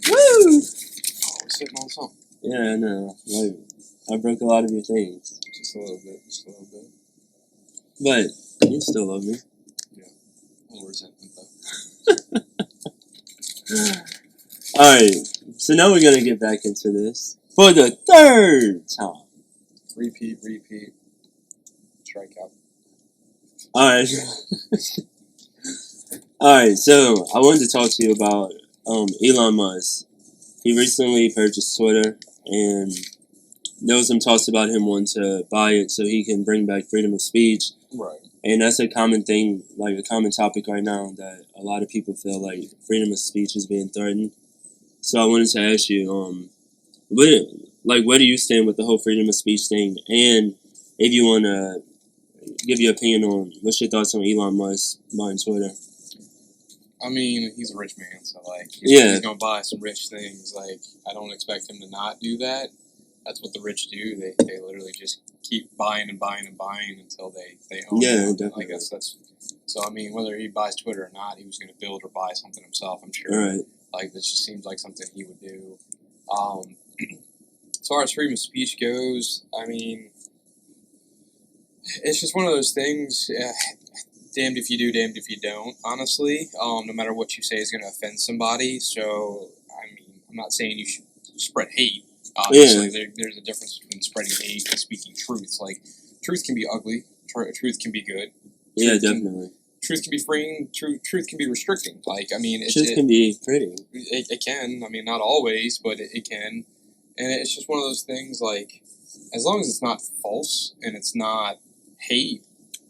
Woo! Oh, we're sitting on something. Yeah, I know. Like, I broke a lot of your things. Just a little bit. Just a little bit. But you still love me. Yeah. A little resentment, though. Alright, so now we're going to get back into this for the third time. Repeat. Strikeout. Alright. Alright, so I wanted to talk to you about Elon Musk. He recently purchased Twitter, and there was some talks about him wanting to buy it so he can bring back freedom of speech. Right. And that's a common thing, like a common topic right now, that a lot of people feel like freedom of speech is being threatened. So I wanted to ask you, where do you stand with the whole freedom of speech thing? And if you want to give your opinion on what's your thoughts on Elon Musk buying Twitter? I mean, he's a rich man, so, like, Yeah. he's going to buy some rich things. Like, I don't expect him to not do that. That's what the rich do. They literally just keep buying and buying and buying until they own Yeah, it. definitely. I guess that's... So, I mean, whether he buys Twitter or not, he was going to build or buy something himself, I'm sure. Right. Like, this just seems like something he would do. As far as freedom of speech goes, I mean, it's just one of those things... damned if you do, damned if you don't, honestly. No matter what you say is going to offend somebody. So, I mean, I'm not saying you should spread hate. Obviously, there's a difference between spreading hate and speaking truth. Like, truth can be ugly. Truth can be good. Yeah, definitely. Truth can be freeing. Truth can be restricting. Like, I mean... Truth can be pretty. It can. I mean, not always, but it can. And it's just one of those things, like, as long as it's not false and it's not hate,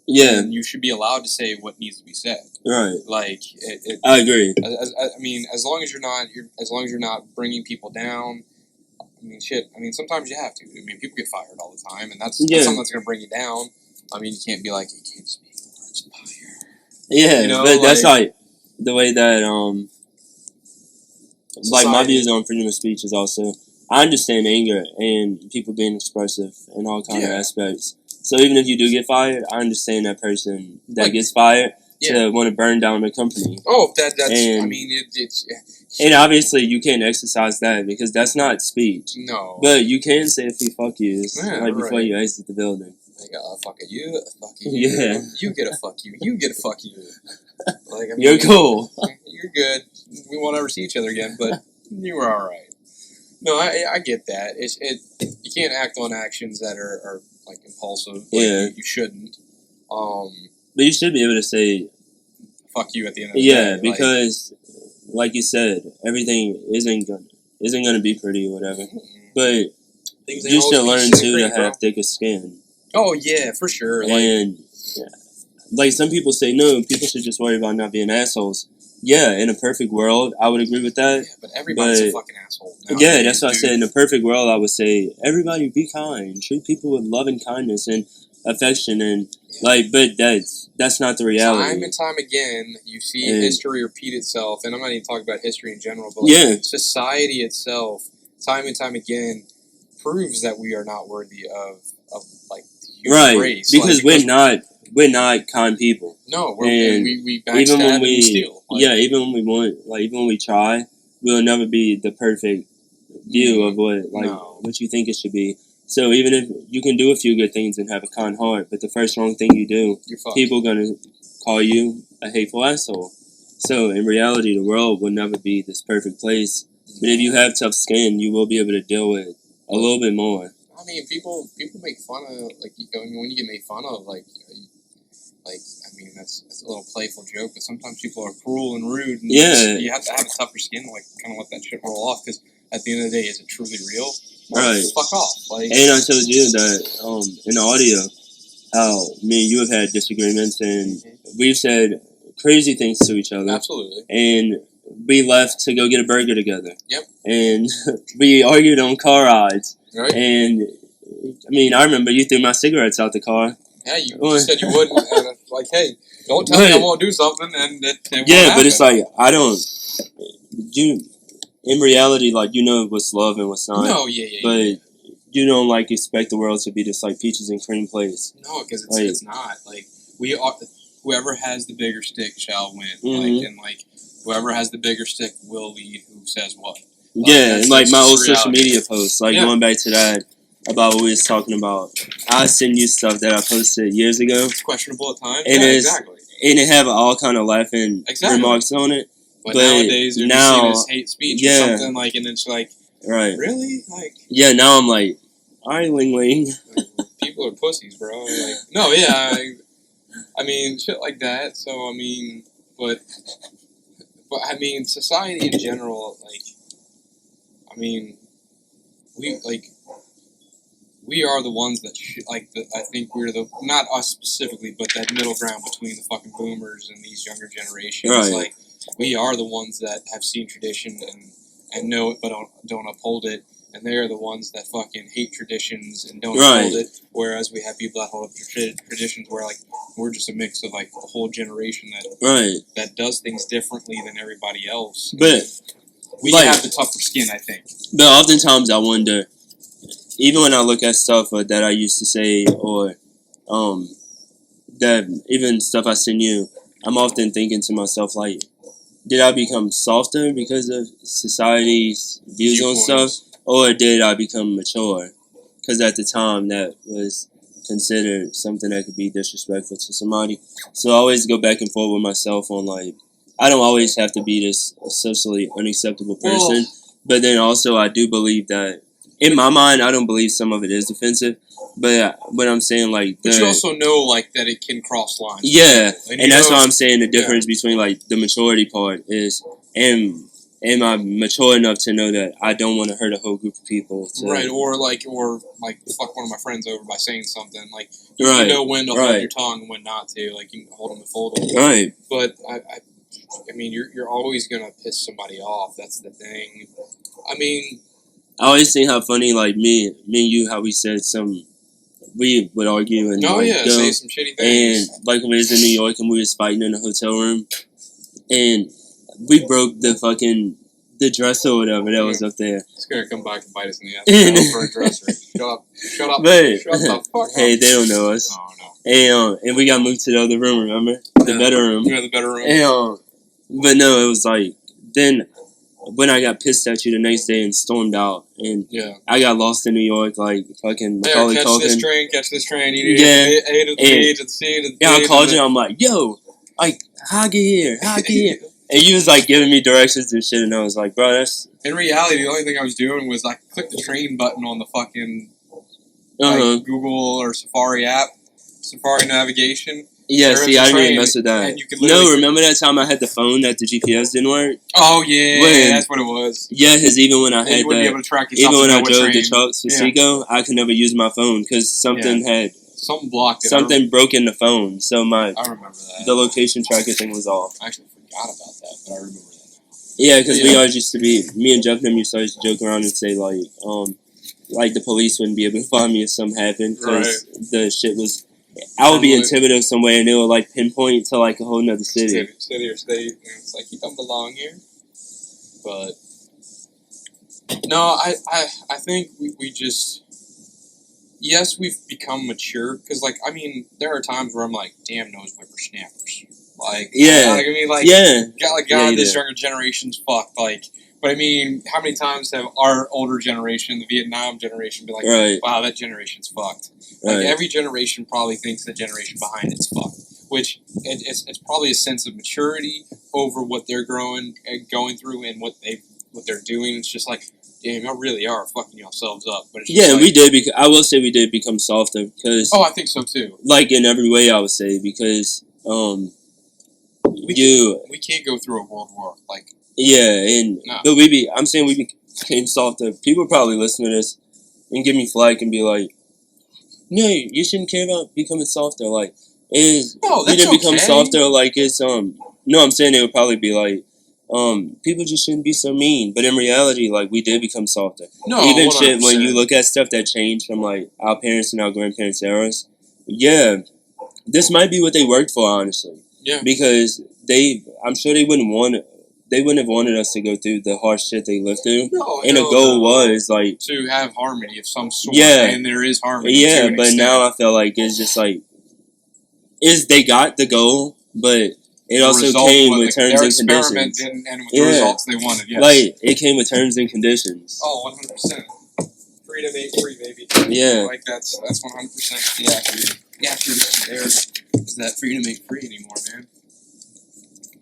yeah, you should be allowed to say what needs to be said. Right. Like, I agree. I mean, as long as you're not bringing people down. I mean, shit. I mean, sometimes you have to. I mean, people get fired all the time, and that's something that's going to bring you down. I mean, you can't be like, you can't speak the words of fire. Yeah, you know, but that's like the way that like my society. views on freedom of speech is also, I understand anger and people being expressive in all kind of aspects. So even if you do get fired, I understand that person that gets fired to want to burn down the company. Oh, that's. I mean, it's. And obviously, you can't exercise that because that's not speech. No. But you can say a few fuck yous before you exit the building. Like, fuck you, fuck you. Yeah. You get a fuck you. You get a fuck you. Like, I mean, you're cool. You're good. We won't ever see each other again, but you were all right. No, I get that. You can't act on actions that are like impulsive. Like, you shouldn't. But you should be able to say fuck you at the end of the day. Yeah, because like you said, everything isn't gonna be pretty or whatever. But you should learn too to have thicker skin. Oh yeah, for sure. And like some people say, no, people should just worry about not being assholes. Yeah, in a perfect world, I would agree with that. Yeah, but everybody's a fucking asshole. Yeah, that's what I said. In a perfect world, I would say everybody be kind, treat people with love and kindness and affection, and but that's not the reality. Time and time again, you see history repeat itself, and I'm not even talking about history in general, but society itself, time and time again, proves that we are not worthy of like the human race. Because we're not kind people. No, we backstab and we steal. Even when we want, even when we try, we'll never be the perfect view of what you think it should be. So even if you can do a few good things and have a kind heart, but the first wrong thing you do, people are gonna call you a hateful asshole. So in reality, the world will never be this perfect place. But if you have tough skin, you will be able to deal with a little bit more. I mean, people make fun of when you get made fun of I mean that's a little playful joke, but sometimes people are cruel and rude. And you have to have a tougher skin to kind of let that shit roll off, because at the end of the day, is it truly real? Right. Fuck off. And I told you that in the audio, how me and you have had disagreements, and we've said crazy things to each other. Absolutely. And we left to go get a burger together. Yep. And we argued on car rides. Right. And I mean, I remember you threw my cigarettes out the car. Yeah, you said you wouldn't. And hey, don't tell me I won't do something, and it won't happen. But it's like I don't. In reality, you know what's love and what's not. No, But you don't expect the world to be this peaches and cream place. No, because it's not. We are. whoever has the bigger stick shall win. Mm-hmm. Whoever has the bigger stick will lead who says what. Yeah, my old social media posts, going back to that about what we was talking about. I send you stuff that I posted years ago. It's questionable at times. And exactly. And it have all kind of laughing remarks on it. But nowadays, they're just seen as hate speech or something, and it's right. Really? Yeah, now I'm like, alright, Ling Ling. People are pussies, bro. No, yeah, I mean, shit like that, so, I mean, but I mean, society in general, I mean, we are the ones that, I think we're not us specifically, but that middle ground between the fucking boomers and these younger generations. Right. We are the ones that have seen tradition and know it, but don't uphold it. And they are the ones that fucking hate traditions and don't uphold it. Whereas we have people that hold up traditions where, we're just a mix of, a whole generation that does things differently than everybody else. But we have the tougher skin, I think. But oftentimes I wonder, even when I look at stuff that I used to say, or that even stuff I send you, I'm often thinking to myself, did I become softer because of society's views on stuff, or did I become mature? Because at the time, that was considered something that could be disrespectful to somebody. So I always go back and forth with myself on, I don't always have to be this socially unacceptable person, but then also I do believe that, in my mind, I don't believe some of it is offensive, but I'm saying, but you also know, that it can cross lines. Yeah, and that's why I'm saying the difference between, the maturity part is, am I mature enough to know that I don't want to hurt a whole group of people? Right, or fuck one of my friends over by saying something. You know when to hold your tongue and when not to. You can hold them and fold them. Right. But, I mean, you're always going to piss somebody off. That's the thing. I mean... I always think how funny, me and you, how we said we would argue and say some shitty things. And when we was in New York and we was fighting in a hotel room, and we broke the dresser or whatever that was up there. It's gonna come back and bite us in the ass for a dresser. Shut up! Shut the fuck up! Hey, they don't know us. Oh no. And we got moved to the other room. Remember the better room? Yeah, the better room. But no, it was then. When I got pissed at you the next day and stormed out, and I got lost in New York, fucking Macaulay Culkin. Catch this train. You need to get A to the B to the C to the D. I called you. I'm like, yo, how I get here? And you was giving me directions and shit, and I was like, bro, that's. In reality, the only thing I was doing was click the train button on the fucking Google or Safari app, Safari navigation. Yeah, see, I didn't even mess with that. No, remember that time I had the phone that the GPS didn't work? Oh, yeah, that's what it was. Yeah, because even when I had when I drove the trucks for Seco, I could never use my phone because something had... Something blocked it. Something broke in the phone, so I remember that. The location tracker thing was off. I actually forgot about that, but I remember that now. Yeah, because we always used to be... Me and Jeff and them used to always joke around and say, the police wouldn't be able to find me if something happened because the shit was... I would be in Thibodeau somewhere, and it would pinpoint to a whole nother city. City or state, and it's you don't belong here. But no, I think we just we've become mature because I mean there are times where I'm damn nose whippersnappers. God, this younger generation's fucked. But I mean, how many times have our older generation, the Vietnam generation, be wow, that generation's fucked. Every generation probably thinks the generation behind it's fucked. Which it's probably a sense of maturity over what they're going through and what they're doing. It's just damn, y'all really are fucking yourselves up. But it's just we did. I will say we did become softer because. Oh, I think so too. In every way, I would say because we can't go through a world war but I'm saying we became softer. People probably listen to this and give me flack and be like, no, you shouldn't care about becoming softer. We didn't become softer. It's no, I'm saying they would probably be people just shouldn't be so mean. But in reality, we did become softer. No, even 100%. Shit when you look at stuff that changed from our parents and our grandparents' eras. Yeah, this might be what they worked for, honestly. Yeah, because I'm sure they wouldn't have wanted us to go through the harsh shit they lived through. The goal was to have harmony of some sort. Yeah, and there is harmony. Yeah, but now I feel it's just is they got the goal, but it also came with terms and conditions. And with the results they wanted, yes. Like, it came with terms and conditions. Oh, 100%. Freedom ain't free, baby. Yeah. Like, that's 100% the accuracy there. Is that freedom ain't free anymore, man.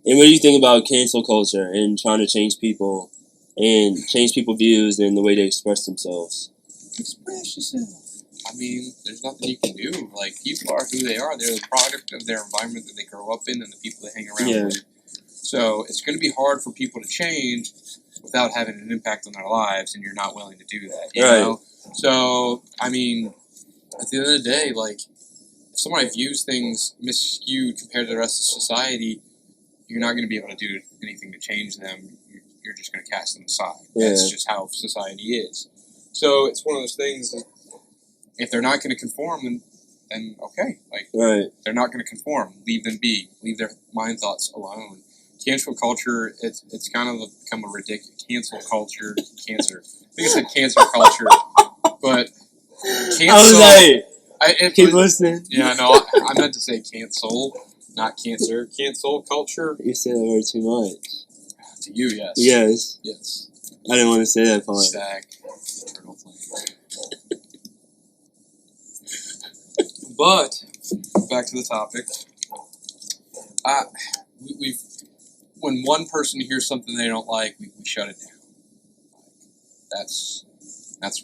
And what do you think about cancel culture and trying to change people and change people's views and the way they express themselves? Express yourself. I mean, there's nothing you can do. Like, people are who they are. They're the product of their environment that they grow up in and the people they hang around with. So it's going to be hard for people to change without having an impact on their lives, and you're not willing to do that. You know? So, I mean, at the end of the day, like, if somebody views things miscued compared to the rest of society, you're not going to be able to do anything to change them. You're just going to cast them aside. Yeah. That's just how society is. So it's one of those things that if they're not going to conform, then okay. Like, they're not going to conform. Leave them be. Leave their mind thoughts alone. Cancel culture, it's kind of become a ridiculous... Cancel culture... Cancer. I think it said cancer culture. But cancel... I was like... Keep listening. Yeah, no, I meant to say cancel, not cancer. Cancel culture. You said that word too much. To you, yes. Yes. Yes. I didn't want to say that part. Stack. Eternal flame. But, back to the topic. When one person hears something they don't like, we shut it down. That's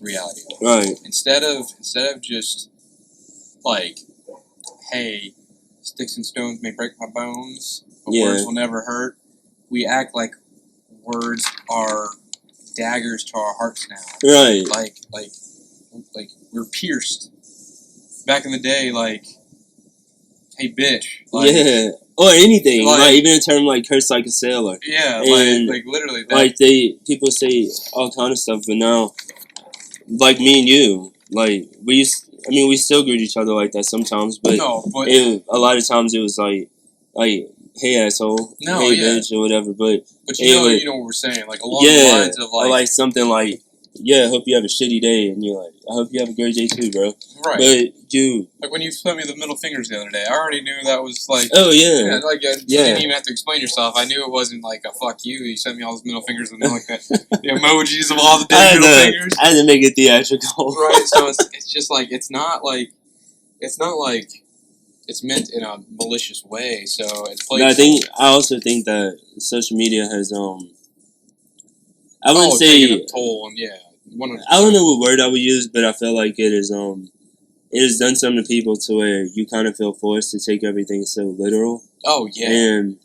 reality. Right. Instead of just like, hey, sticks and stones may break my bones, but words will never hurt. We act like words are daggers to our hearts now. Right. Like we're pierced. Back in the day, like, hey, bitch. Like, or anything. Like, even a term like curse like a sailor. Yeah, and like literally. Like, people say all kind of stuff, but now, like me and you, like, we still greet each other like that sometimes, but, a lot of times it was like, hey, asshole, hey, bitch, or whatever, but you know what we're saying, like, along the lines of, like... Or like something like, I hope you have a shitty day, and you're like, I hope you have a great day too, bro. Right. But, dude... Like, when you sent me the middle fingers the other day, I already knew that was, like... Oh, yeah. You didn't even have to explain yourself. I knew it wasn't, like, a fuck you. You sent me all those middle fingers, and then, like, the emojis of all the middle fingers. I had to make it theatrical. Right, so it's just, like, it's not like it's meant in a malicious way, so it's playful. I also think that social media has, I wouldn't say... taken a toll, and 100%. I don't know what word I would use, but I feel like it has done something to people to where you kind of feel forced to take everything so literal. Oh, yeah. And,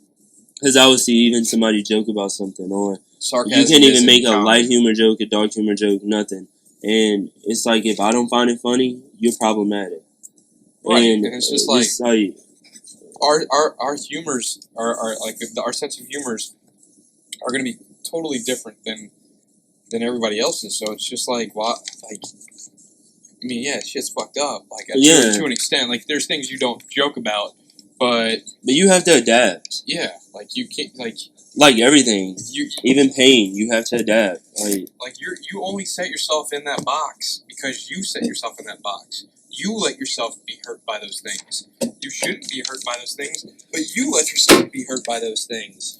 because I would see even somebody joke about something, or sarcasm, you can't even make a light humor joke, a dark humor joke, nothing. And it's like, if I don't find it funny, you're problematic. Right, and it's just like our humors are like, our sense of humors are going to be totally different than everybody else's. So it's just like, what, like, I mean, shit's fucked up. Like, to an extent, like, there's things you don't joke about, but you have to adapt. Yeah, like, you can't, like everything, even pain, you have to adapt. Like you only set yourself in that box because you set yourself in that box. You let yourself be hurt by those things. You shouldn't be hurt by those things, but you let yourself be hurt by those things.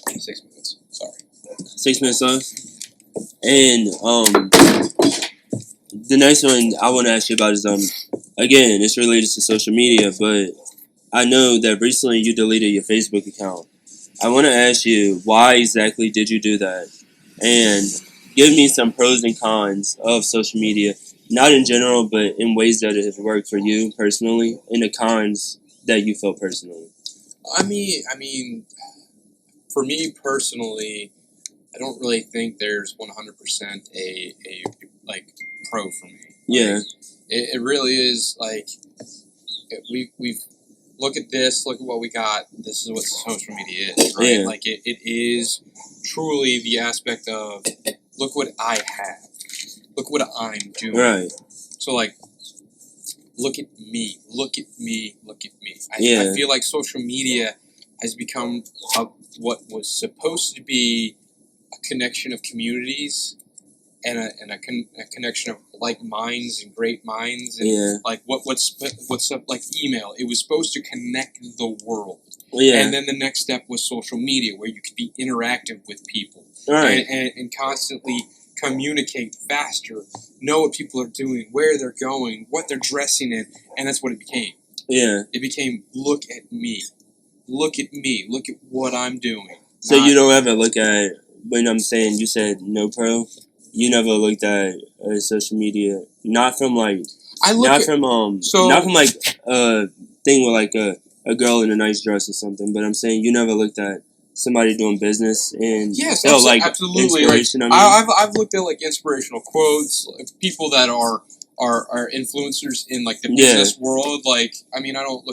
6 minutes. Sorry. 6 minutes left. And the next one I want to ask you about is again, it's related to social media, but I know that recently you deleted your Facebook account. I want to ask you, why exactly did you do that? And give me some pros and cons of social media, not in general, but in ways that it has worked for you personally, and the cons that you felt personally. I mean, for me personally, I don't really think there's 100% a like pro for me. Like, it really is like we've look at this, look at what we got. This is what social media is, right? Yeah. Like it is truly the aspect of look what I have, look what I'm doing. Right. So like, look at me, look at me, look at me. I feel like social media has become what was supposed to be a connection of communities a connection of like minds and great minds, and like what's up, like email. It was supposed to connect the world. And then the next step was social media, where you could be interactive with people and constantly communicate faster, know what people are doing, where they're going, what they're dressing in, and that's what it became. Yeah. It became, look at me. Look at me. Look at what I'm doing. So you don't ever look at, when I'm saying you said no pro, you never looked at social media, not from like, not from like a thing with like a girl in a nice dress or something, but I'm saying you never looked at somebody doing business and felt like absolutely inspiration. Like, I've looked at like inspirational quotes, like people that are influencers in like the business world. Like, I mean, I don't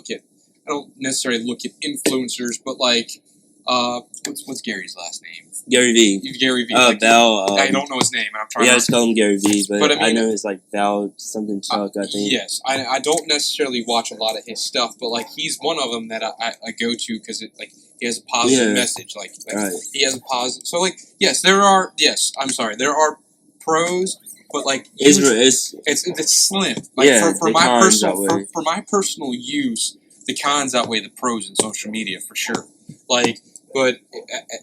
necessarily look at influencers, but like, what's Gary's last name? Gary V. Gary V. Like, Val. I don't know his name, and I'm trying. Yeah, I just call him Gary V. But I mean, I know it's like Val something Chuck. I think. Yes, I don't necessarily watch a lot of his stuff, but like he's one of them that I go to because it like he has a positive message. Like he has a positive. So like there are pros, but like it's slim. Like for my personal use, the cons outweigh the pros in social media for sure. Like, but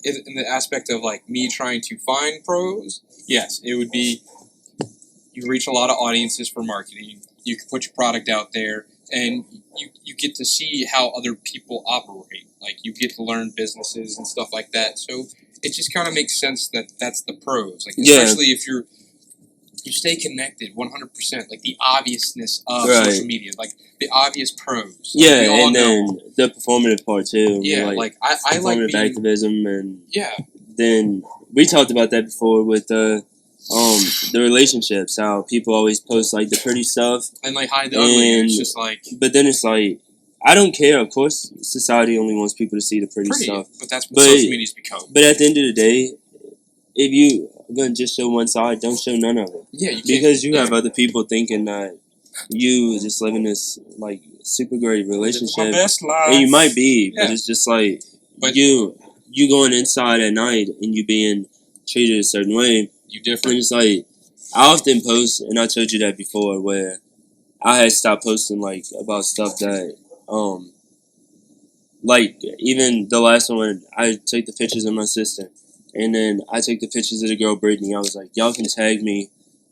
in the aspect of like me trying to find pros, yes, it would be you reach a lot of audiences for marketing. You can put your product out there, and you get to see how other people operate. Like you get to learn businesses and stuff like that. So it just kind of makes sense that that's the pros. Like especially if you stay connected 100%, like the obviousness of social media, like the obvious pros. Like and then the performative part too. Yeah, like I like performative activism, and then we talked about that before with the relationships, how people always post like the pretty stuff and like hide the ugly. And it's just like, but then it's like, I don't care. Of course, society only wants people to see the pretty stuff. But that's what social media's become. But at the end of the day, if you are gonna just show one side, don't show none of it. Yeah, because you have other people thinking that you just living this like super great relationship, my best life. And you might be, but it's just like you going inside at night and you being treated a certain way. You different. And it's like, I often post, and I told you that before, where I had stopped posting like about stuff that like even the last one, I took the pictures of my sister. And then I took the pictures of the girl Brittany. I was like, y'all can tag me,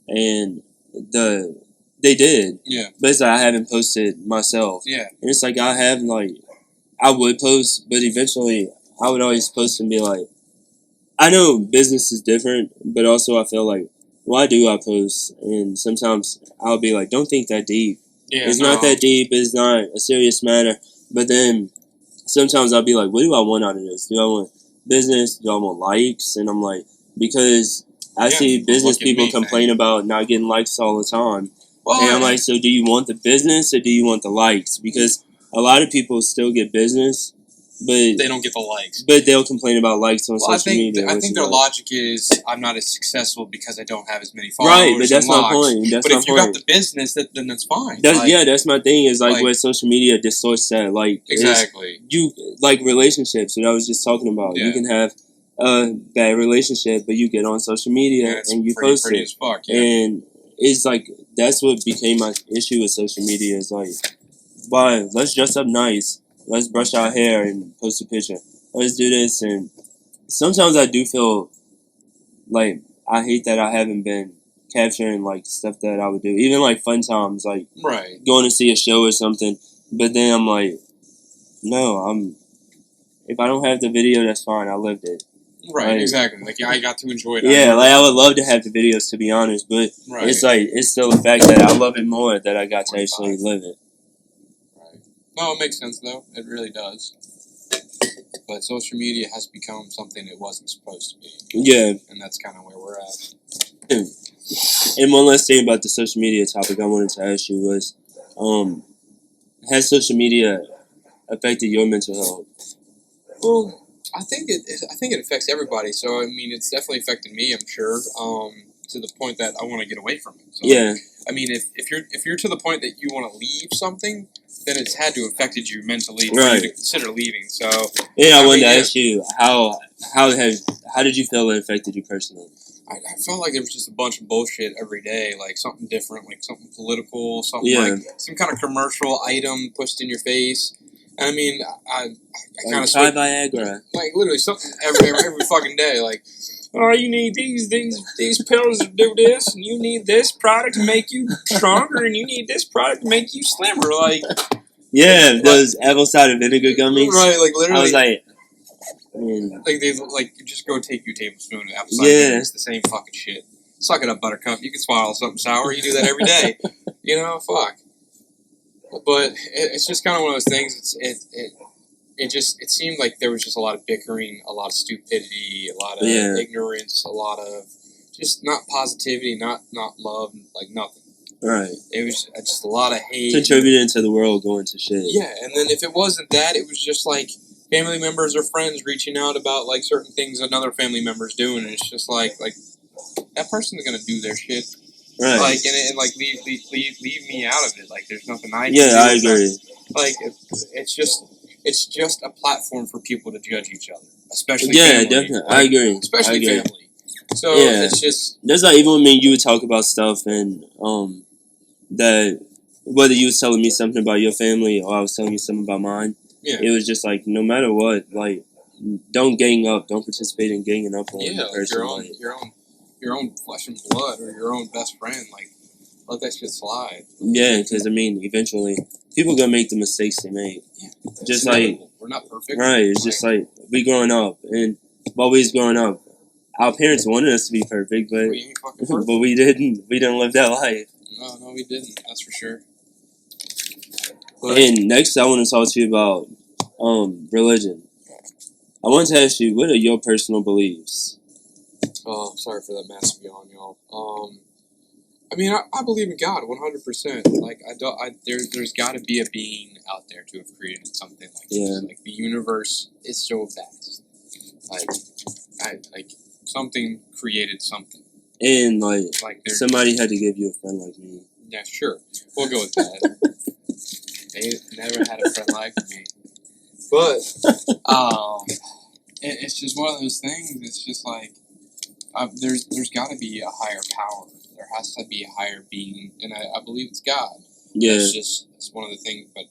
and they did. Yeah. But it's like I haven't posted myself. Yeah. And it's like I would post, but eventually I would always post and be like, I know business is different, but also I feel like, why do I post? And sometimes I'll be like, don't think that deep. Yeah, it's not that deep. It's not a serious matter. But then sometimes I'll be like, what do I want out of this? Do I want business? Do I want likes? And I'm like, because I see business people complain about not getting likes all the time. Well, and I'm like, so do you want the business or do you want the likes? Because a lot of people still get business, but they don't get the likes. But they'll complain about likes on social media. I think their logic is, I'm not as successful because I don't have as many followers. Right, but that's my point. But if you got the business, then that's fine. That's my thing. Is like where social media distorts that. Like exactly, you like relationships. What I was just talking about. Yeah. You can have a bad relationship, but you get on social media and you post it. As fuck, and it's like that's what became my issue with social media. Is like, why? Let's dress up nice. Let's brush our hair and post a picture. Let's do this. And sometimes I do feel like I hate that I haven't been capturing like stuff that I would do. Even like fun times, like going to see a show or something. But then I'm like, no, if I don't have the video, that's fine. I lived it. Right, exactly. Like, I got to enjoy it. Yeah, like I would love to have the videos, to be honest. But it's like, it's still the fact that I love it more that I got to actually live it. No, it makes sense, though. It really does. But social media has become something it wasn't supposed to be. Yeah. And that's kind of where we're at. And one last thing about the social media topic I wanted to ask you was, has social media affected your mental health? Well, I think it affects everybody. So, I mean, it's definitely affected me, I'm sure, to the point that I want to get away from it. So, yeah. I mean, if you're to the point that you want to leave something, then it's had to have affected you mentally for you to consider leaving. So I wanted to ask you how did you feel it affected you personally? I felt like there was just a bunch of bullshit every day, like something different, like something political, something like some kind of commercial item pushed in your face. And I mean, I kind of try Viagra, like literally something every fucking day, like. Oh, you need these pills to do this, and you need this product to make you stronger, and you need this product to make you slimmer. Like, those apple cider vinegar gummies. Right, like literally. I was like, like they just go take your tablespoon of apple cider vinegar. It's the same fucking shit. Suck it up, Buttercup. You can swallow something sour. You do that every day. Fuck. But it's just kind of one of those things. It seemed like there was just a lot of bickering, a lot of stupidity, a lot of ignorance, a lot of just not positivity, not love, like nothing. Right. It was just a lot of hate. Contributing to the world going to shit. Yeah, and then if it wasn't that, it was just like family members or friends reaching out about like certain things another family member's doing, and it's just like that person's gonna do their shit. Right. Like and like leave me out of it. Like there's nothing I can do. Yeah, I agree. Like it's just a platform for people to judge each other, especially family. Definitely. Like, I agree. Especially family. So it's just there's not even when you would talk about stuff and that whether you was telling me something about your family or I was telling you something about mine. Yeah. It was just like no matter what, like don't gang up, don't participate in ganging up on the person. Your own flesh and blood or your own best friend, like let that shit slide. Yeah, because I mean, eventually people gonna make the mistakes they make. Yeah, just like we're not perfect. Right, it's just like we growing up, and while we was growing up, our parents wanted us to be perfect, but we didn't. We didn't live that life. No, we didn't. That's for sure. And next, I want to talk to you about religion. I want to ask you, what are your personal beliefs? Oh, sorry for that massive yawn, y'all. I mean, I believe in God 100%. Like, there's got to be a being out there to have created something like this. Like, the universe is so vast. Like something created something. And, like somebody had to give you a friend like me. Yeah, sure. We'll go with that. They never had a friend like me. But, it's just one of those things. It's just like, there's got to be a higher power. There has to be a higher being, and I believe it's God. Yeah. It's one of the things, but,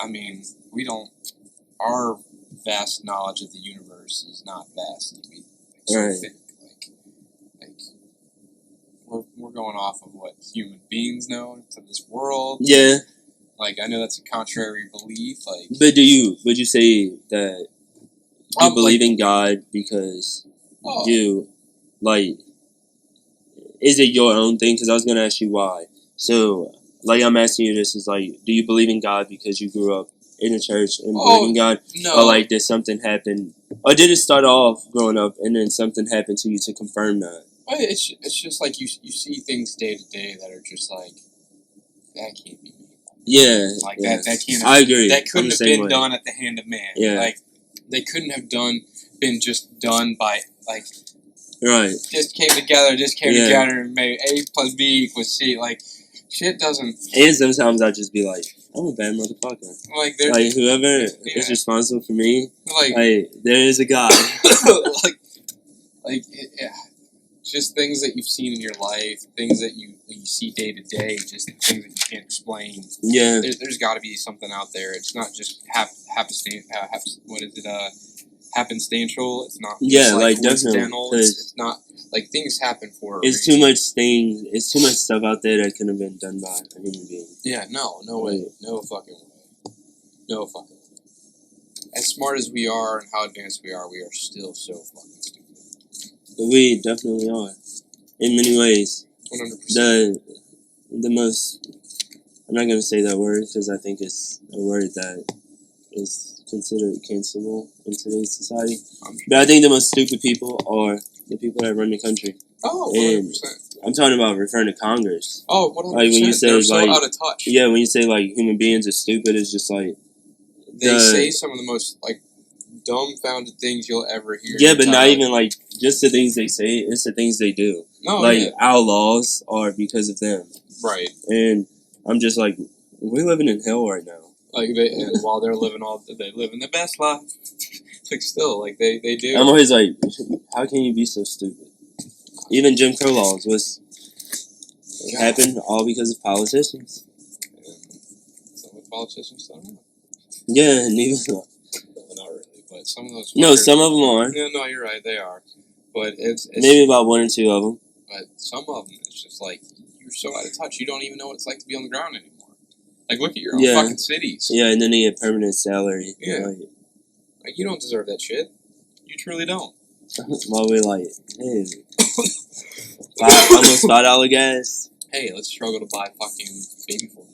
I mean, our vast knowledge of the universe is not vast. Right. We're going off of what human beings know to this world. Yeah. Like, I know that's a contrary belief. Like, but would you say that you believe in God because you, like, is it your own thing? Because I was going to ask you why. So, like, I'm asking you this is, like, do you believe in God because you grew up in a church and believe in God? No. Or, like, did something happen? Or did it start off growing up and then something happened to you to confirm that? It's just like you see things day to day that are just like, that can't be me. Yeah. Like, that can't have, I agree. That couldn't have been done at the hand of man. Yeah. Like, they couldn't have been just done by, like, right. Just came together and made A plus B equals C. Like, shit doesn't. And sometimes I just be like, I'm a bad motherfucker. Like whoever is responsible for me, like there is a God. Just things that you've seen in your life, things that you see day to day, just things that you can't explain. Yeah. There's got to be something out there. It's not just happenstantial. It's not just like coincidental. It's not like things happen for a reason. It's too much stuff out there that could have been done by a human being. Yeah, no way. No fucking way. No fucking way. As smart as we are and how advanced we are still so fucking stupid. We definitely are. In many ways. 100%. The most... I'm not going to say that word because I think it's a word that is considered cancelable in today's society. But I think the most stupid people are the people that run the country. Oh, 100%. And I'm talking about referring to Congress. Oh, 100%. Like when you say, they're so out of touch. Yeah, when you say like human beings are stupid, it's just like... They say some of the most like dumbfounded things you'll ever hear. Yeah, but not even like just the things they say, it's the things they do. No, like our laws are because of them. Right. And I'm just like, we're living in hell right now. Like and while they're living they live in the best life. Like still, like they do. I'm always like, how can you be so stupid? Even Jim Crow laws happened all because of politicians. And some of the politicians don't know. Yeah, and even Well, not really, but some of those. no, some of them are. Yeah, no, you're right. They are, but it's maybe about 1 or 2 of them. But some of them, it's just like you're so out of touch. You don't even know what it's like to be on the ground anymore. Like, look at your own fucking cities. Yeah, and then they get permanent salary. Yeah. Like, you don't deserve that shit. You truly don't. While we're like, hey, almost $5 gas. Hey, let's struggle to buy fucking baby formula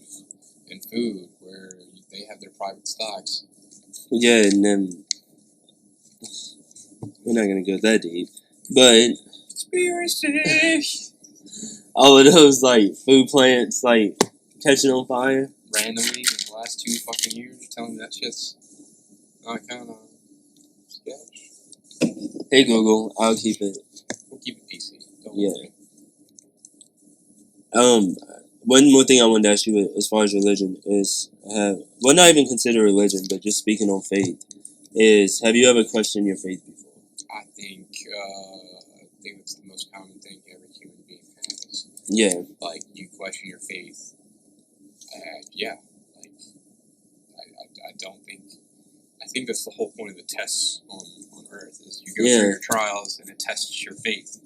and food where they have their private stocks. Yeah, and then we're not gonna go that deep, but conspiracy. All of those like food plants like catching on fire randomly in the last 2 fucking years. You're telling me that shit's not kind of sketch. Hey Google, I'll keep it. We'll keep it PC. Don't worry. One more thing I wanted to ask you as far as religion is, well, not even consider religion, but just speaking on faith, is have you ever questioned your faith before? I think it's the most common thing every human being has. Yeah. Like, you question your faith. Yeah. Like, I don't think... I think that's the whole point of the tests on Earth, is you go through your trials and it tests your faith.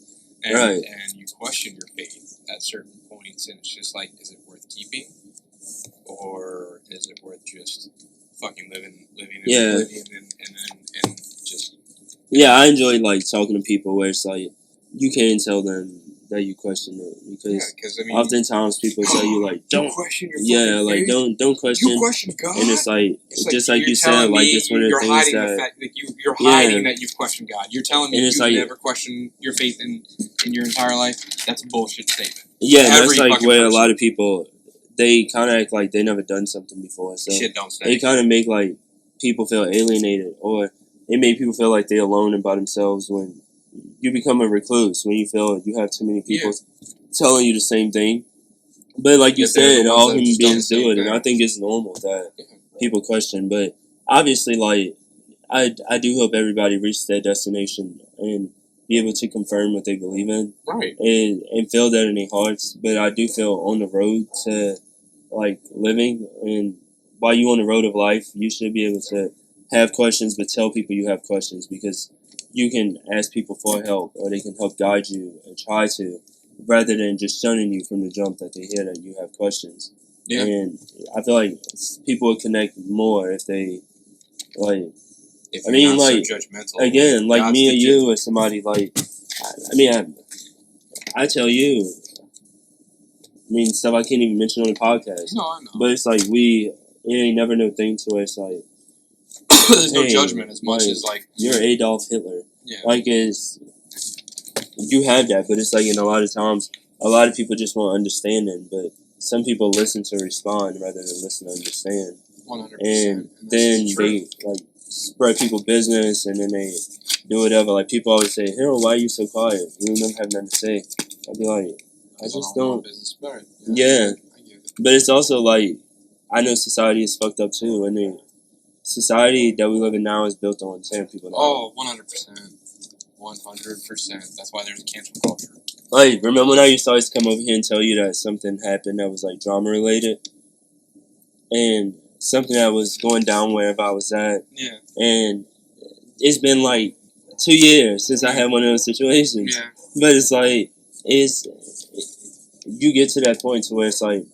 And you question your faith at certain points, and it's just like, is it worth keeping? Or is it worth just fucking living in oblivion and just... Yeah, I enjoy, like, talking to people where it's like, you can tell them that you question it, because oftentimes people tell you, like, don't question your like, don't question. You question God? And it's like just like you said, like, it's one of the things that... You're hiding that you've questioned God. You're telling me you've never questioned your faith in your entire life? That's a bullshit statement. Yeah, and that's like where a lot of people, they kind of act like they never done something before. So shit don't stay. They kind of make, like, people feel alienated, or it made people feel like they're alone and by themselves when you become a recluse, when you feel you have too many people telling you the same thing. But like you said, all human beings do it, and I think it's normal that people question. But obviously, like, I do hope everybody reaches that destination and be able to confirm what they believe in, and feel that in their hearts. But I do feel on the road to, like, living, and while you're on the road of life, you should be able to have questions, but tell people you have questions, because you can ask people for help, or they can help guide you and try to, rather than just shunning you from the jump that they hear that you have questions. Yeah. And I feel like people would connect more if they, like, if you're not so judgmental. Again, like me or you or somebody, like, I tell you, stuff I can't even mention on the podcast. No, I know. But it's like it ain't never no thing to where it's like, there's no judgment as much as, like... You're Adolf Hitler. Yeah. Like, you have that, but it's like, a lot of times, a lot of people just want understanding, but some people listen to respond rather than listen to understand. 100%. And then they, like, spread people business, and then they do whatever. Like, people always say, Harold, why are you so quiet? You don't have nothing to say. I'd be like, I just don't... Yeah. But it's also like, I know society is fucked up too, and society that we live in now is built on tearing people down. Oh, 100%. 100%. That's why there's a cancel culture. Like, remember when I used to always come over here and tell you that something happened that was, like, drama related? And something that was going down wherever I was at. Yeah. And it's been, like, 2 years since I had one of those situations. Yeah. But it's like, you get to that point to where it's like,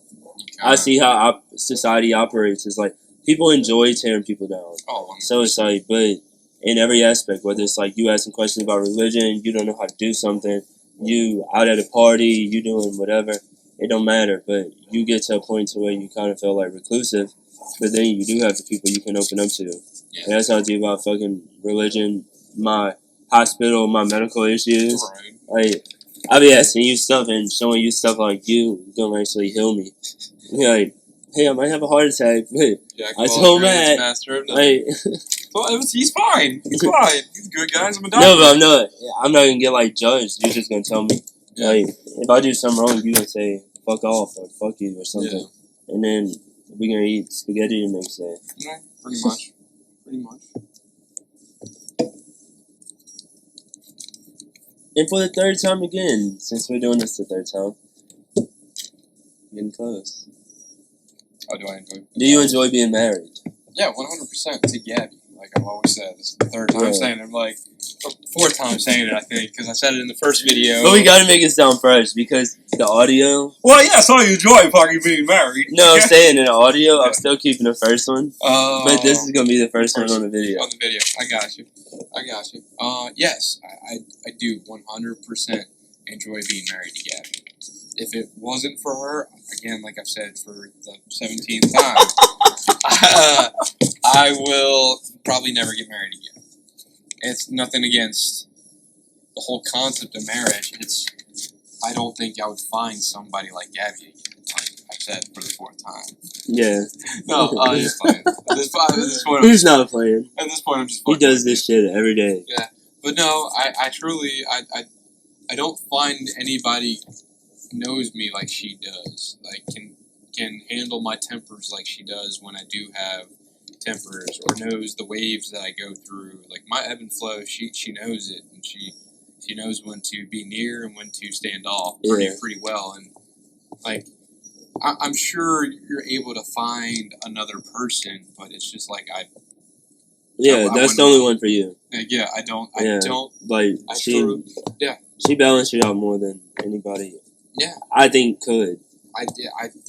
I see how society operates. It's like, people enjoy tearing people down. Oh, 100%. So it's like, but in every aspect, whether it's like you asking questions about religion, you don't know how to do something, you out at a party, you doing whatever, it don't matter. But you get to a point to where you kind of feel like reclusive, but then you do have the people you can open up to. Yeah. And that's how I do about fucking religion, my hospital, my medical issues. Right. Like, I be asking you stuff and showing you stuff like you don't actually heal me. Like, hey, I might have a heart attack, but I told Matt, like, well, he's fine. He's fine. He's good, guys. I'm a doctor. No, but I'm not gonna get, like, judged. You're just gonna tell me, like, if I do something wrong, you're gonna say fuck off or fuck you or something, and then we're gonna eat spaghetti the next day. Yeah, pretty much. Pretty much. And for the third time again, since we're doing this the third time, getting close. Oh, do I enjoy? Do you enjoy being married? Yeah, 100% to Gabby. Like I've always said, this is the third time saying it. Like, fourth time saying it, I think, because I said it in the first video. But we gotta make it sound fresh because the audio. Well, yes, I enjoy fucking being married. No, I'm saying in the audio, I'm still keeping the first one. But this is gonna be the first one on the video. On the video, I got you. Yes, I do 100% enjoy being married to Gabby. If it wasn't for her, again, like I've said for the 17th time, I will probably never get married again. It's nothing against the whole concept of marriage. I don't think I would find somebody like Gabby again. Like I've said for the fourth time. Yeah. No, I'm just playing. At this point, Who's not playing? At this point, I'm just. He does this shit every day. Yeah, but no, I truly, I don't find anybody knows me like she does. Like can handle my tempers like she does when I do have tempers, or knows the waves that I go through. Like my ebb and flow, she knows it, and she knows when to be near and when to stand off pretty well. And like I'm sure you're able to find another person, but it's just like that's the only one for you. Yeah, I don't like she balanced it out more than anybody. Yeah, I think could. I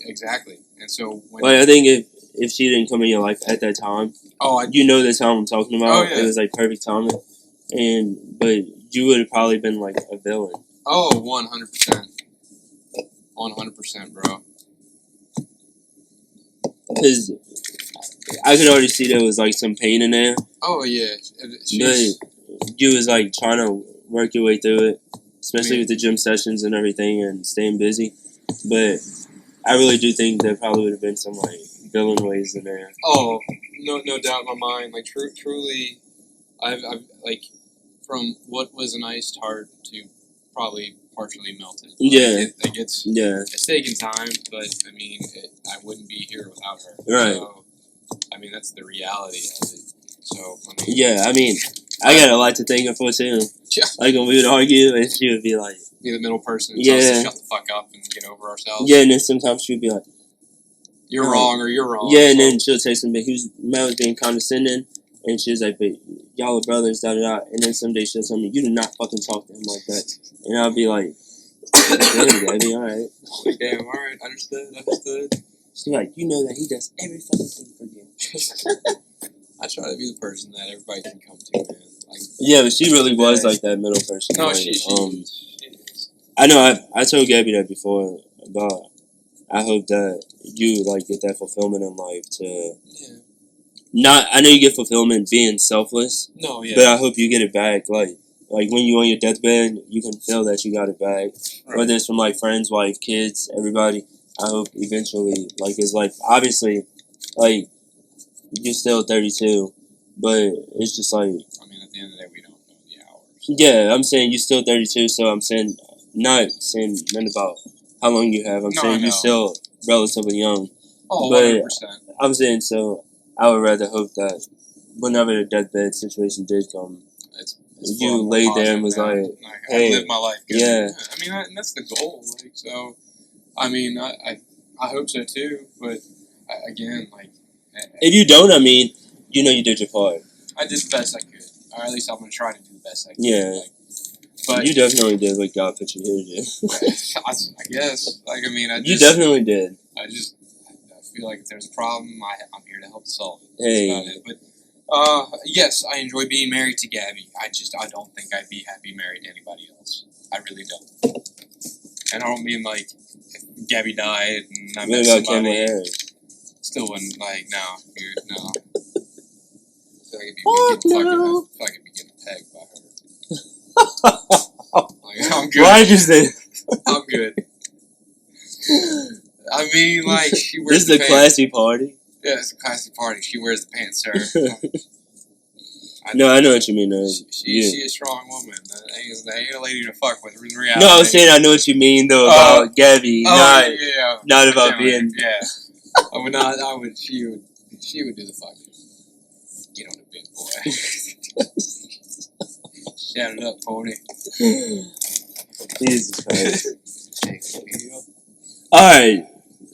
exactly. And so I think if she didn't come in your life at that time, you know the time I'm talking about. Oh, yeah. It was like perfect timing, but you would have probably been like a villain. Oh, 100%, 100%, bro. Because I could already see there was like some pain in there. Oh yeah, but you was like trying to work your way through it, especially with the gym sessions and everything and staying busy. But I really do think there probably would have been some like villain ways in there. Oh, no doubt in my mind. Like truly, I've like from what was an iced heart to probably partially melted. Like, it's taken time, but I mean, I wouldn't be here without her. Right. So, I mean, that's the reality of it. So I got a lot to thank her for too. Yeah. Like when we would argue, and she would be like, be the middle person and tell us to shut the fuck up and get over ourselves. Yeah, and then sometimes she'd be like, you're wrong or you're wrong. Yeah, and then she'll say something. Mel was being condescending, and she was like, but y'all are brothers, da da da. And then someday she'll tell me, you do not fucking talk to him like that. And I'll be like, damn, Gabby, alright. Damn, alright, understood. She's like, you know that he does every fucking thing for you. I try to be the person that everybody can come to, man. Like, yeah, but she really was like that middle person. No, like, she is. I know. I told Gabby that before, but I hope that you like get that fulfillment in life to. Yeah. I know you get fulfillment being selfless. No, yeah. But I hope you get it back, like when you're on your deathbed, you can feel that you got it back. Right. Whether it's from like friends, wife, kids, everybody. I hope eventually, like, it's like obviously, like you're still 32, but it's just like. I mean, at the end of the day, we don't know the hours. Yeah, I'm saying you're still 32, so I'm saying. Not saying nothing about how long you have. I'm saying you're still relatively young. Oh, but 100%. I'm saying so. I would rather hope that whenever the deathbed situation did come, you laid there and was like, "Hey, I live my life." Good. Yeah. I mean, and that's the goal. Like, so, I mean, I hope so too. But again, like, if you don't, I mean, you know, you did your part. I did the best I could, or at least I'm gonna try to do the best I can. Yeah. Like, but you definitely did what God put you here to do. I guess. Like, I mean, you definitely did. I feel like if there's a problem, I'm here to help solve it. Hey. That's about it. But yes, I enjoy being married to Gabby. I don't think I'd be happy married to anybody else. I really don't. And I don't mean like if Gabby died and I met somebody. Still wouldn't like dude, no. I feel like I'd be getting pegged by her. Like, I'm good. Why just say? I'm good. I mean, like, she wears this is a classy party. Yeah, it's a classy party. She wears the pants, sir. I know what you mean. She's a strong woman. That ain't a lady to fuck with. In reality. No, I was saying I know what you mean though about Gabby, not about being. Yeah, I would not. I would. She would do the fucking. Get on the bed, boy. Shout it up, pony. Jesus Christ. Alright.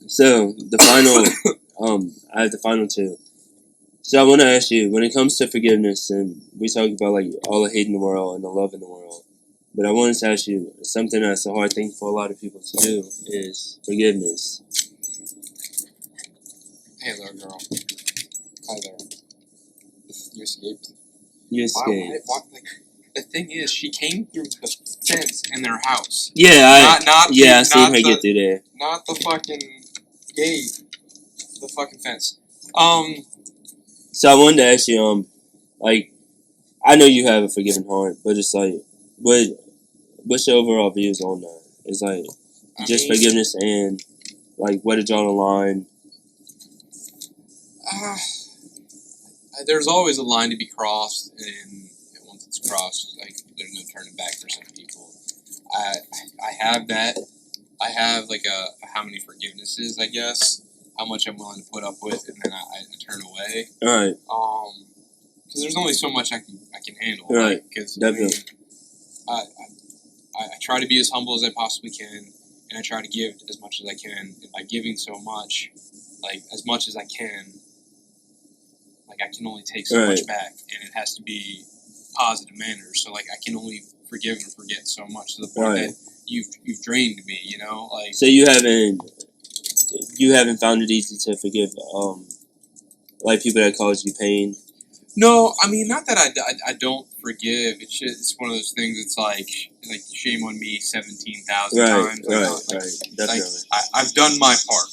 So the final I have the final two. So I wanna ask you, when it comes to forgiveness, and we talk about like all the hate in the world and the love in the world, but I wanted to ask you something that's a hard thing for a lot of people to do is forgiveness. Hey there, girl. Hi there. You escaped. You escaped. Why, like, the thing is, she came through the fence in their house. Yeah, I seen her the, get through there. Not the fucking gate. The fucking fence. So I wanted to ask you, like, I know you have a forgiving heart, but it's like, what's your overall views on that? It's like, forgiveness and, like, where to draw the line. There's always a line to be crossed, and once it's crossed, like, there's no turning back for some people. I have that. I have, like, how many forgivenesses, I guess. How much I'm willing to put up with, and then I turn away. Alright. Because there's only so much I can handle. Right. Because definitely. I try to be as humble as I possibly can, and I try to give as much as I can. And by giving so much, like as much as I can, like I can only take so much back, and it has to be positive manner. So like I can only forgive and forget so much to the point that you've drained me. You know, like. So you haven't found it easy to forgive, like people that caused you pain. No, I mean not that I don't forgive. It's just it's one of those things. It's like shame on me 17,000 times. Right, definitely. I've done my part.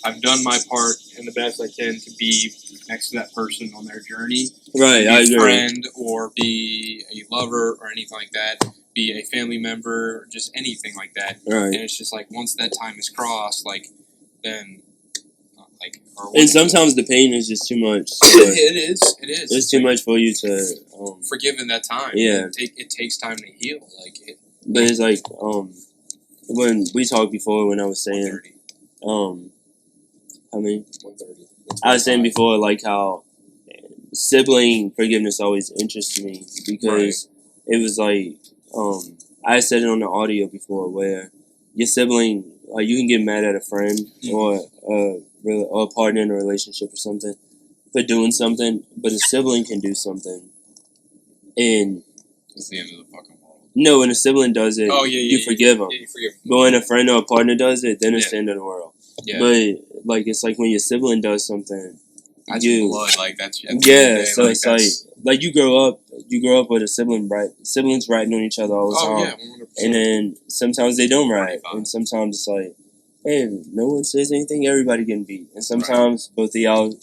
I've done my part in the best I can to be next to that person on their journey. Right, I agree. Be a friend or be a lover or anything like that. Be a family member, just anything like that. Right. And it's just like once that time is crossed, like then. And sometimes the pain is just too much. It is. It's too much for you to forgive in that time. Yeah. It takes time to heal. But it's like when we talked before, when I was saying how many? 130. I was saying before like how sibling forgiveness always interested me because it was like I said it on the audio before where your sibling, like you can get mad at a friend or a partner in a relationship or something for doing something, but a sibling can do something, and it's the end of the fucking world. No, when a sibling does it, you forgive them. Yeah, you forgive them. But when a friend or a partner does it, then it's the end of the world. Yeah. But like it's like when your sibling does something, that's blood. Like that's so like, it's like you grow up with a sibling, right? Siblings writing on each other all the time. Yeah, 100%. And then sometimes they don't write, and sometimes it's like, hey, no one says anything, everybody getting beat, and sometimes both of y'all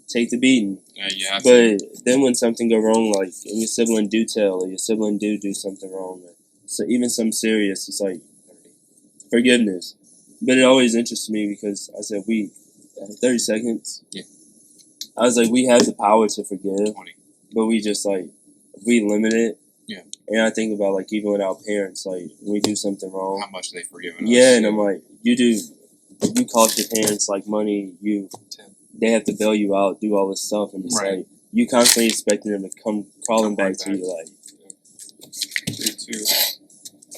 take the beating. Yeah, you have to. Then when something go wrong, like and your sibling do tell, or your sibling do something wrong, so even something serious, it's like forgiveness. But it always interests me because I said 30 seconds. Yeah. I was like, we have the power to forgive, 20. but we just like we limit it. Yeah. And I think about like even with our parents, like when we do something wrong, how much they forgive us. Yeah, and I'm like, you cost your parents like money, they have to bail you out, do all this stuff, and it's like you constantly expecting them to come crawling back to you, like.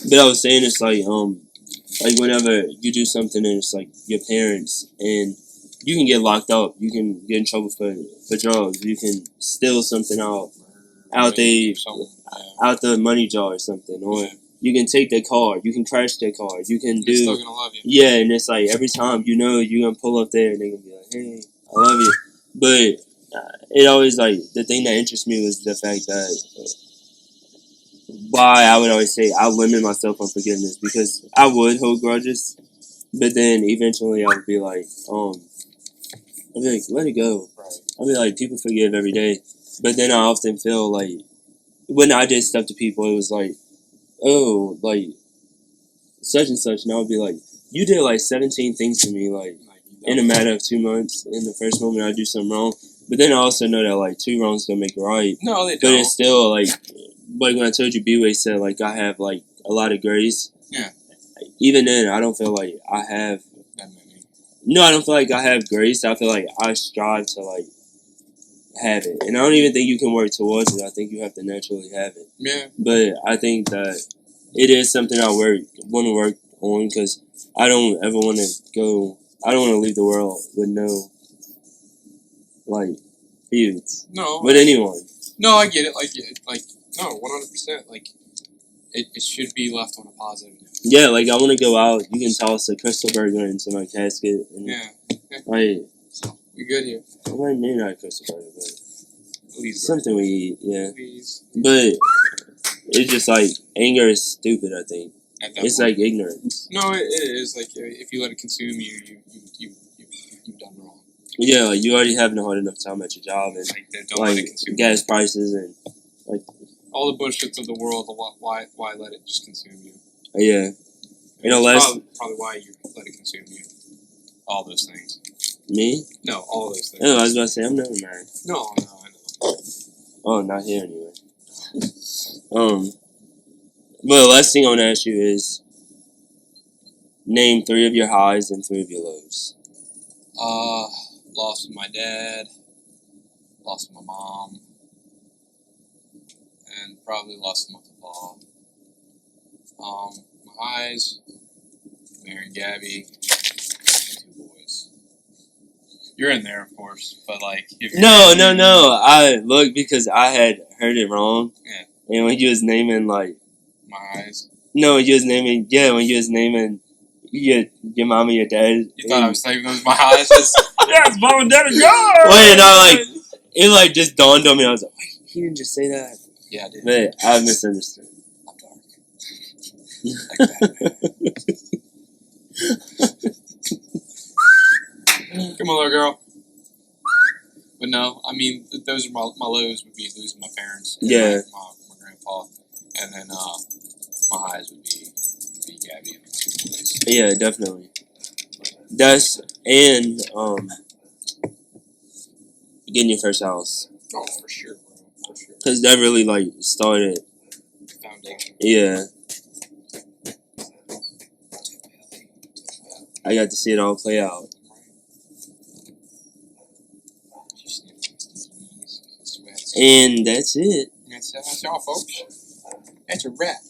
But I was saying it's like whenever you do something and it's like your parents and you can get locked up, you can get in trouble for drugs, you can steal something out the money jar or something, or you can take their car, you can crash their car, you can do. They're still gonna love you. Yeah, and it's like every time you're gonna pull up there and they're gonna be like, hey, I love you, but it always like the thing that interests me was the fact that why I would always say I limit myself on forgiveness because I would hold grudges, but then eventually I would be like, I'd be like, let it go. I'd be like, people forgive every day, but then I often feel like when I did stuff to people, it was like, oh, like such and such, and I would be like, you did like 17 things to me, like in a matter of 2 months. In the first moment, I do something wrong, but then I also know that like 2 wrongs don't make a right. No, they don't. But it's still like when I told you, B-Way said like I have like a lot of grace. Yeah. Even then, I don't feel like I have. No, I don't feel like I have grace. I feel like I strive to like have it, and I don't even think you can work towards it. I think you have to naturally have it. Yeah. But I think that it is something I want to work on because I don't ever want to go. I don't want to leave the world with no like feuds with anyone. No, I get it. No, 100%. It should be left on a positive note. Yeah, like I want to go out. You can toss a crystal burger into my casket. And, like, we good here. Well, maybe not a crystal burger, but something we eat. Yeah, Please. but it's just like anger is stupid. I think it's like ignorance. No, it is like if you let it consume you've done wrong. Yeah, like you already having a hard enough time at your job and don't let it consume gas prices and like all the bullshits of the world. Why let it just consume you? Yeah, probably why you let it consume you. All those things. Me? No, all of those things. Oh, I was about to say I'm never married. No, I know. Oh, not here anyway. Well, the last thing I want to ask you is name 3 of your highs and 3 of your lows. Lost my dad, lost my mom, and probably lost my football. My highs, married Gabby, 2 boys. You're in there, of course, but like. No. I looked because I had heard it wrong. Yeah. And when you was naming like. My eyes. No, when you was naming your mom and your dad. You thought I was saying those my eyes? Yes, mom and dad are gone. Wait, no, it just dawned on me. I was like, wait, he didn't just say that. Yeah, I did. But I misunderstood. I'm dark. Like Batman. Come on, little girl. But no, I mean, those are my lows would be losing my parents. And yeah. My grandpa. And then my highs would be Gabby and 2 boys. Yeah, definitely. That's, and, getting your first house. Oh, for sure, bro. For sure. Because that really, like, started. Foundation. Yeah. I got to see it all play out. And that's it. That's all, folks. That's a wrap.